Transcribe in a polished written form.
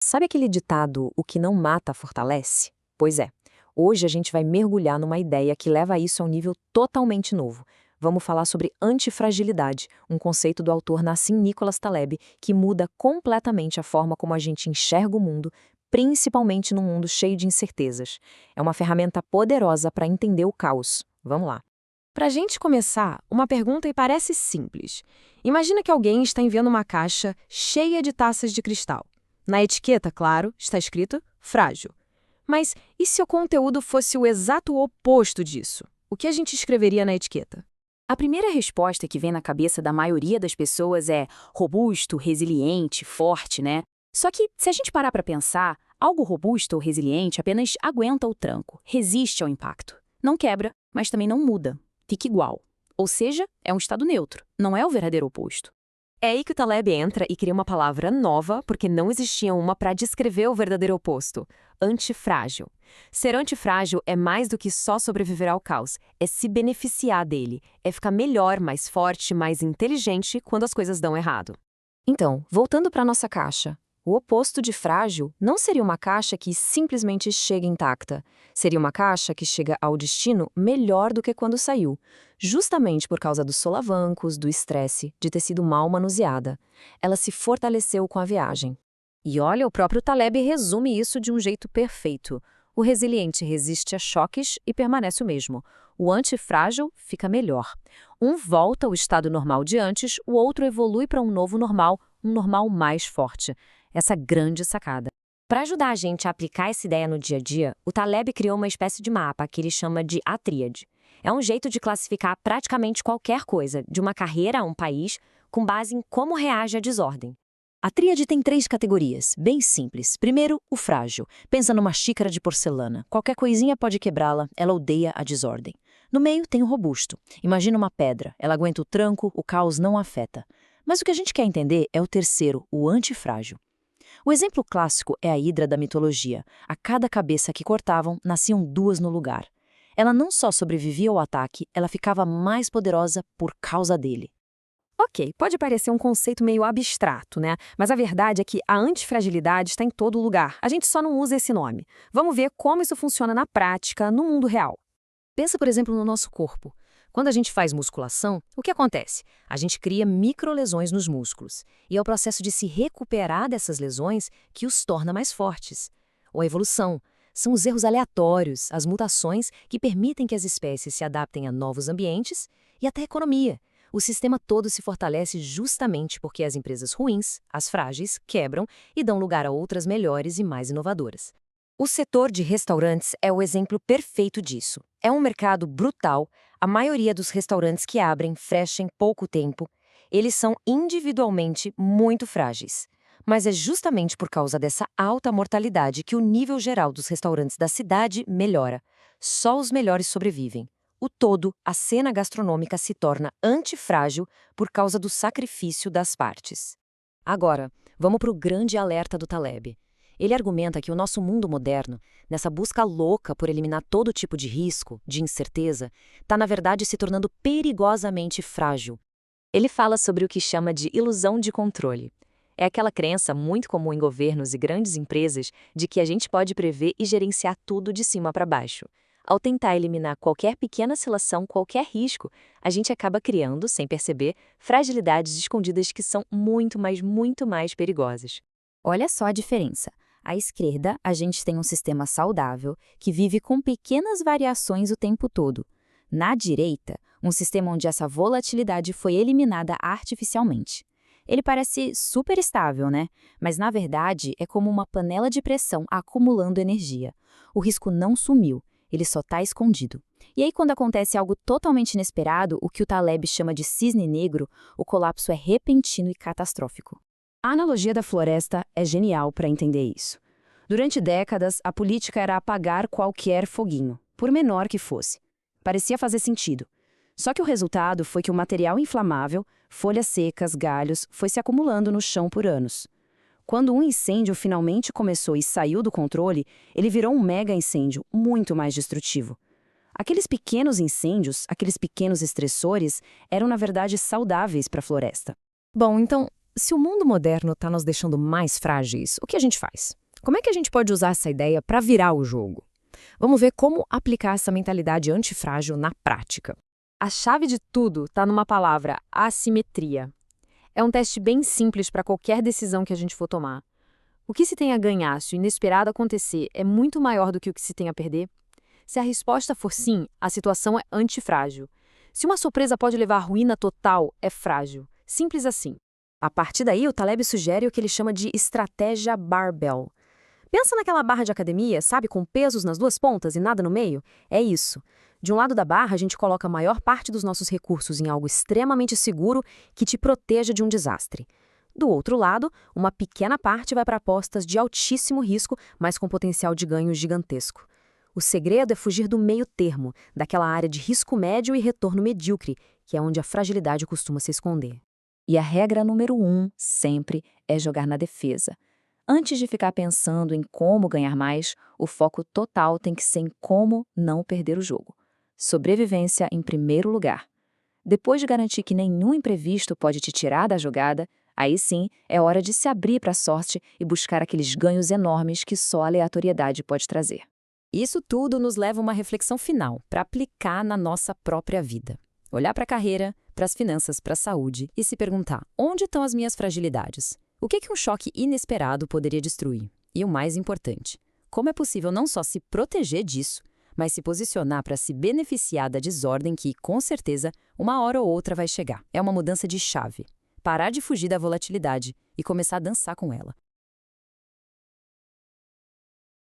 Sabe aquele ditado, o que não mata fortalece? Pois é, hoje a gente vai mergulhar numa ideia que leva isso a um nível totalmente novo. Vamos falar sobre antifragilidade, um conceito do autor Nassim Nicholas Taleb que muda completamente a forma como a gente enxerga o mundo, principalmente num mundo cheio de incertezas. É uma ferramenta poderosa para entender o caos. Vamos lá. Para a gente começar, uma pergunta e parece simples. Imagina que alguém está enviando uma caixa cheia de taças de cristal. Na etiqueta, claro, está escrito frágil. Mas e se o conteúdo fosse o exato oposto disso? O que a gente escreveria na etiqueta? A primeira resposta que vem na cabeça da maioria das pessoas é robusto, resiliente, forte, né? Só que, se a gente parar para pensar, algo robusto ou resiliente apenas aguenta o tranco, resiste ao impacto. Não quebra, mas também não muda. Fica igual. Ou seja, é um estado neutro, não é o verdadeiro oposto. É aí que o Taleb entra e cria uma palavra nova, porque não existia uma para descrever o verdadeiro oposto: antifrágil. Ser antifrágil é mais do que só sobreviver ao caos, é se beneficiar dele, é ficar melhor, mais forte, mais inteligente quando as coisas dão errado. Então, voltando para nossa caixa, o oposto de frágil não seria uma caixa que simplesmente chega intacta. Seria uma caixa que chega ao destino melhor do que quando saiu, justamente por causa dos solavancos, do estresse, de ter sido mal manuseada. Ela se fortaleceu com a viagem. E olha, o próprio Taleb resume isso de um jeito perfeito. O resiliente resiste a choques e permanece o mesmo. O antifrágil fica melhor. Um volta ao estado normal de antes, o outro evolui para um novo normal, um normal mais forte. Essa grande sacada. Para ajudar a gente a aplicar essa ideia no dia a dia, o Taleb criou uma espécie de mapa que ele chama de a tríade. É um jeito de classificar praticamente qualquer coisa, de uma carreira a um país, com base em como reage à desordem. A tríade tem 3 categorias, bem simples. Primeiro, o frágil. Pensa numa xícara de porcelana. Qualquer coisinha pode quebrá-la, ela odeia a desordem. No meio tem o robusto. Imagina uma pedra, ela aguenta o tranco, o caos não a afeta. Mas o que a gente quer entender é o terceiro, o antifrágil. O exemplo clássico é a Hidra da mitologia. A cada cabeça que cortavam, nasciam 2 no lugar. Ela não só sobrevivia ao ataque, ela ficava mais poderosa por causa dele. Ok, pode parecer um conceito meio abstrato, né? Mas a verdade é que a antifragilidade está em todo lugar. A gente só não usa esse nome. Vamos ver como isso funciona na prática, no mundo real. Pensa, por exemplo, no nosso corpo. Quando a gente faz musculação, o que acontece? A gente cria microlesões nos músculos. E é o processo de se recuperar dessas lesões que os torna mais fortes. Ou a evolução. São os erros aleatórios, as mutações que permitem que as espécies se adaptem a novos ambientes e até a economia. O sistema todo se fortalece justamente porque as empresas ruins, as frágeis, quebram e dão lugar a outras melhores e mais inovadoras. O setor de restaurantes é o exemplo perfeito disso. É um mercado brutal, a maioria dos restaurantes que abrem fecham em pouco tempo. Eles são individualmente muito frágeis. Mas é justamente por causa dessa alta mortalidade que o nível geral dos restaurantes da cidade melhora. Só os melhores sobrevivem. O todo, a cena gastronômica se torna antifrágil por causa do sacrifício das partes. Agora, vamos para o grande alerta do Taleb. Ele argumenta que o nosso mundo moderno, nessa busca louca por eliminar todo tipo de risco, de incerteza, está na verdade se tornando perigosamente frágil. Ele fala sobre o que chama de ilusão de controle. É aquela crença muito comum em governos e grandes empresas de que a gente pode prever e gerenciar tudo de cima para baixo. Ao tentar eliminar qualquer pequena oscilação, qualquer risco, a gente acaba criando, sem perceber, fragilidades escondidas que são muito mais perigosas. Olha só a diferença. À esquerda, a gente tem um sistema saudável que vive com pequenas variações o tempo todo. Na direita, um sistema onde essa volatilidade foi eliminada artificialmente. Ele parece super estável, né? Mas, na verdade, é como uma panela de pressão acumulando energia. O risco não sumiu, ele só está escondido. E aí, quando acontece algo totalmente inesperado, o que o Taleb chama de cisne negro, o colapso é repentino e catastrófico. A analogia da floresta é genial para entender isso. Durante décadas, a política era apagar qualquer foguinho, por menor que fosse. Parecia fazer sentido. Só que o resultado foi que o material inflamável, folhas secas, galhos, foi se acumulando no chão por anos. Quando um incêndio finalmente começou e saiu do controle, ele virou um mega incêndio muito mais destrutivo. Aqueles pequenos incêndios, aqueles pequenos estressores, eram na verdade saudáveis para a floresta. Bom, então, se o mundo moderno está nos deixando mais frágeis, o que a gente faz? Como é que a gente pode usar essa ideia para virar o jogo? Vamos ver como aplicar essa mentalidade antifrágil na prática. A chave de tudo está numa palavra: assimetria. É um teste bem simples para qualquer decisão que a gente for tomar. O que se tem a ganhar se o inesperado acontecer é muito maior do que o que se tem a perder? Se a resposta for sim, a situação é antifrágil. Se uma surpresa pode levar à ruína total, é frágil. Simples assim. A partir daí, o Taleb sugere o que ele chama de estratégia barbell. Pensa naquela barra de academia, sabe, com pesos nas duas pontas e nada no meio? É isso. De um lado da barra, a gente coloca a maior parte dos nossos recursos em algo extremamente seguro que te proteja de um desastre. Do outro lado, uma pequena parte vai para apostas de altíssimo risco, mas com potencial de ganho gigantesco. O segredo é fugir do meio termo, daquela área de risco médio e retorno medíocre, que é onde a fragilidade costuma se esconder. E a regra número 1, sempre, é jogar na defesa. Antes de ficar pensando em como ganhar mais, o foco total tem que ser em como não perder o jogo. Sobrevivência em primeiro lugar. Depois de garantir que nenhum imprevisto pode te tirar da jogada, aí sim é hora de se abrir para a sorte e buscar aqueles ganhos enormes que só a aleatoriedade pode trazer. Isso tudo nos leva a uma reflexão final para aplicar na nossa própria vida. Olhar para a carreira, para as finanças, para a saúde e se perguntar: onde estão as minhas fragilidades? O que um choque inesperado poderia destruir? E o mais importante, como é possível não só se proteger disso, mas se posicionar para se beneficiar da desordem que, com certeza, uma hora ou outra vai chegar. É uma mudança de chave. Parar de fugir da volatilidade e começar a dançar com ela.